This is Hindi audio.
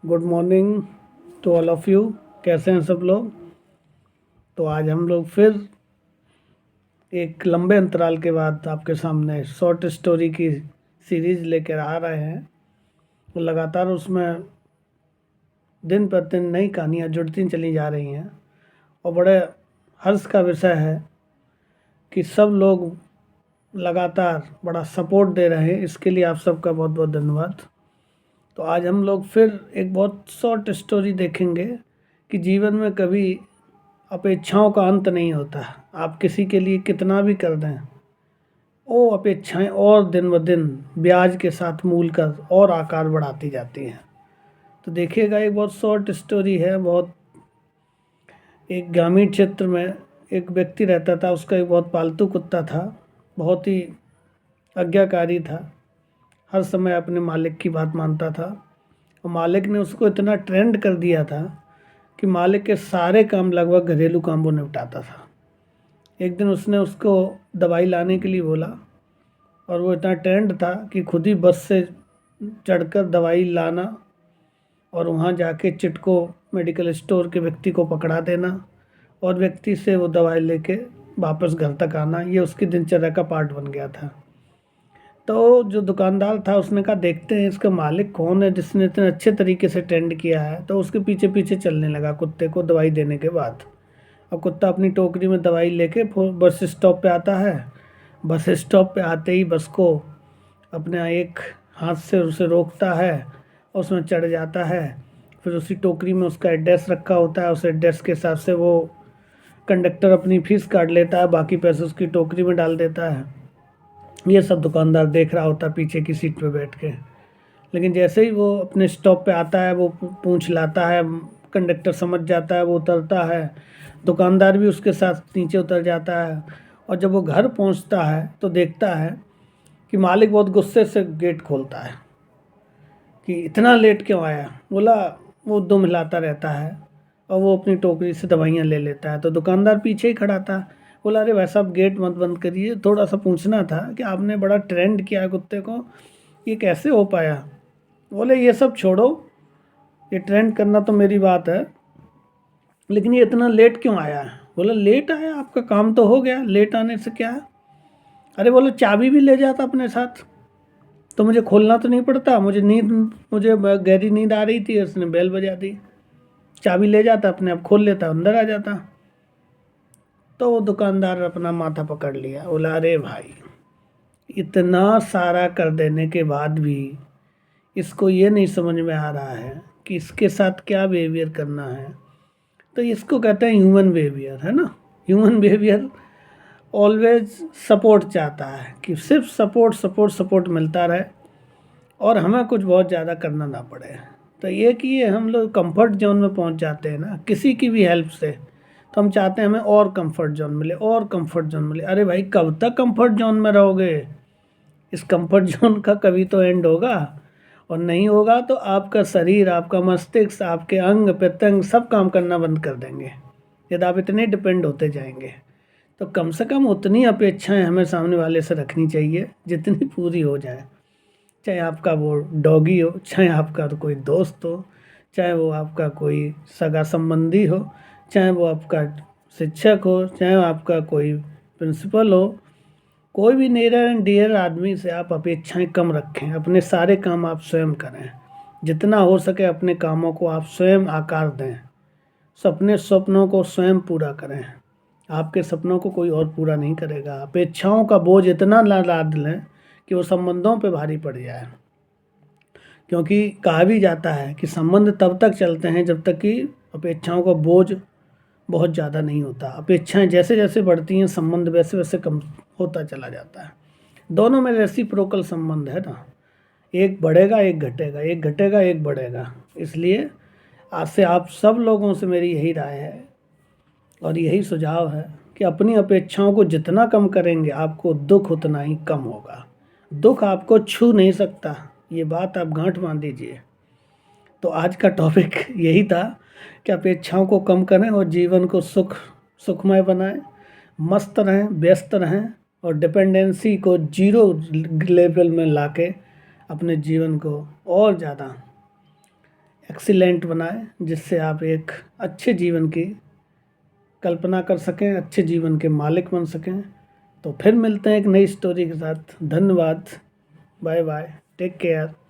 Good morning to all of you. कैसे हैं सब लोग। तो आज हम लोग फिर एक लंबे अंतराल के बाद आपके सामने शॉर्ट स्टोरी की सीरीज़ लेकर आ रहे हैं। तो लगातार उसमें दिन प्रतिदिन नई कहानियाँ जुड़ती चली जा रही हैं और बड़े हर्ष का विषय है कि सब लोग लगातार बड़ा सपोर्ट दे रहे हैं। इसके लिए आप सबका बहुत बहुत धन्यवाद। तो आज हम लोग फिर एक बहुत शॉर्ट स्टोरी देखेंगे कि जीवन में कभी अपेक्षाओं का अंत नहीं होता। आप किसी के लिए कितना भी कर दें, वो अपेक्षाएं और दिन ब दिन ब्याज के साथ मूल कर और आकार बढ़ाती जाती हैं। तो देखिएगा, एक बहुत शॉर्ट स्टोरी है। बहुत एक ग्रामीण क्षेत्र में एक व्यक्ति रहता था। उसका एक बहुत पालतू कुत्ता था, बहुत ही आज्ञाकारी था, हर समय अपने मालिक की बात मानता था। और मालिक ने उसको इतना ट्रेंड कर दिया था कि मालिक के सारे काम, लगभग घरेलू काम, वो निपटाता था। एक दिन उसने उसको दवाई लाने के लिए बोला और वो इतना ट्रेंड था कि खुद ही बस से चढ़कर दवाई लाना और वहाँ जाके चिटको मेडिकल स्टोर के व्यक्ति को पकड़ा देना और व्यक्ति से वो दवाई लेके वापस घर तक आना, ये उसकी दिनचर्या का पार्ट बन गया था। तो जो दुकानदार था उसने कहा, देखते हैं इसका मालिक कौन है जिसने इतने अच्छे तरीके से ट्रेंड किया है। तो उसके पीछे पीछे चलने लगा कुत्ते को दवाई देने के बाद। और कुत्ता अपनी टोकरी में दवाई लेके बस स्टॉप पे आता है। बस स्टॉप पे आते ही बस को अपने एक हाथ से उसे रोकता है और उसमें चढ़ जाता है। फिर उसी टोकरी में उसका एड्रेस रखा होता है। उस एड्रेस के हिसाब से वो कंडक्टर अपनी फ़ीस काट लेता है, बाकी पैसे उसकी टोकरी में डाल देता है। ये सब दुकानदार देख रहा होता है पीछे की सीट पे बैठ के। लेकिन जैसे ही वो अपने स्टॉप पे आता है, वो पूंछ लाता है, कंडक्टर समझ जाता है, वो उतरता है, दुकानदार भी उसके साथ नीचे उतर जाता है। और जब वो घर पहुंचता है तो देखता है कि मालिक बहुत गुस्से से गेट खोलता है कि इतना लेट क्यों आया। बोला, वो दुम हिलाता रहता है और वो अपनी टोकरी से दवाइयाँ ले लेता है। तो दुकानदार पीछे ही खड़ा था। बोला, अरे भाई साहब, गेट मत बंद करिए, थोड़ा सा पूछना था कि आपने बड़ा ट्रेंड किया है कुत्ते को, ये कैसे हो पाया। बोले, ये सब छोड़ो, ये ट्रेंड करना तो मेरी बात है, लेकिन ये इतना लेट क्यों आया है। बोला, लेट आया, आपका काम तो हो गया, लेट आने से क्या है। अरे बोले, चाबी भी ले जाता अपने साथ तो मुझे खोलना तो नहीं पड़ता। मुझे गहरी नींद आ रही थी, उसने बेल बजा दी, चाबी ले जाता, अपने आप खोल लेता, अंदर आ जाता। तो वो दुकानदार अपना माथा पकड़ लिया। बोला, अरे भाई, इतना सारा कर देने के बाद भी इसको ये नहीं समझ में आ रहा है कि इसके साथ क्या बिहेवियर करना है। तो इसको कहते हैं ह्यूमन बिहेवियर, है ना। ह्यूमन बिहेवियर ऑलवेज सपोर्ट चाहता है कि सिर्फ सपोर्ट सपोर्ट सपोर्ट मिलता रहे और हमें कुछ बहुत ज़्यादा करना ना पड़े। तो ये कि ये हम लोग कंफर्ट जोन में पहुंच जाते हैं ना किसी की भी हेल्प से, तो हम चाहते हैं हमें और कंफर्ट जोन मिले, और कंफर्ट जोन मिले। अरे भाई, कब तक कंफर्ट जोन में रहोगे। इस कंफर्ट जोन का कभी तो एंड होगा, और नहीं होगा तो आपका शरीर, आपका मस्तिष्क, आपके अंग प्रत्यंग सब काम करना बंद कर देंगे यदि आप इतने डिपेंड होते जाएंगे। तो कम से कम उतनी अपेक्षाएं हमें सामने वाले से रखनी चाहिए जितनी पूरी हो जाए। चाहे आपका वो डॉगी हो, चाहे आपका तो कोई दोस्त हो, चाहे वो आपका कोई सगा संबंधी हो, चाहे वो आपका शिक्षक हो, चाहे वो आपका कोई प्रिंसिपल हो, कोई भी नियर एंड डियर आदमी से आप अपेक्षाएं कम रखें। अपने सारे काम आप स्वयं करें। जितना हो सके अपने कामों को आप स्वयं आकार दें। अपने सपनों को स्वयं पूरा करें। आपके सपनों को कोई और पूरा नहीं करेगा। अपेक्षाओं का बोझ इतना ना लाद लें कि वो संबंधों पे भारी पड़ जाए। क्योंकि कहा भी जाता है कि संबंध तब तक चलते हैं जब तक कि अपेक्षाओं का बोझ बहुत ज़्यादा नहीं होता। अपेक्षाएं जैसे जैसे बढ़ती हैं, संबंध वैसे वैसे कम होता चला जाता है। दोनों में रेसिप्रोकल संबंध है ना, एक बढ़ेगा एक घटेगा, एक घटेगा एक बढ़ेगा। इसलिए आज से आप सब लोगों से मेरी यही राय है और यही सुझाव है कि अपनी अपेक्षाओं को जितना कम करेंगे आपको दुख उतना ही कम होगा। दुख आपको छू नहीं सकता, ये बात आप गांठ बांध दीजिए। तो आज का टॉपिक यही था कि अपेक्षाओं को कम करें और जीवन को सुखमय बनाएं, मस्त रहें, व्यस्त रहें और डिपेंडेंसी को जीरो लेवल में लाके अपने जीवन को और ज़्यादा एक्सीलेंट बनाएं, जिससे आप एक अच्छे जीवन की कल्पना कर सकें, अच्छे जीवन के मालिक बन सकें। तो फिर मिलते हैं एक नई स्टोरी के साथ। धन्यवाद। Bye bye. Take care.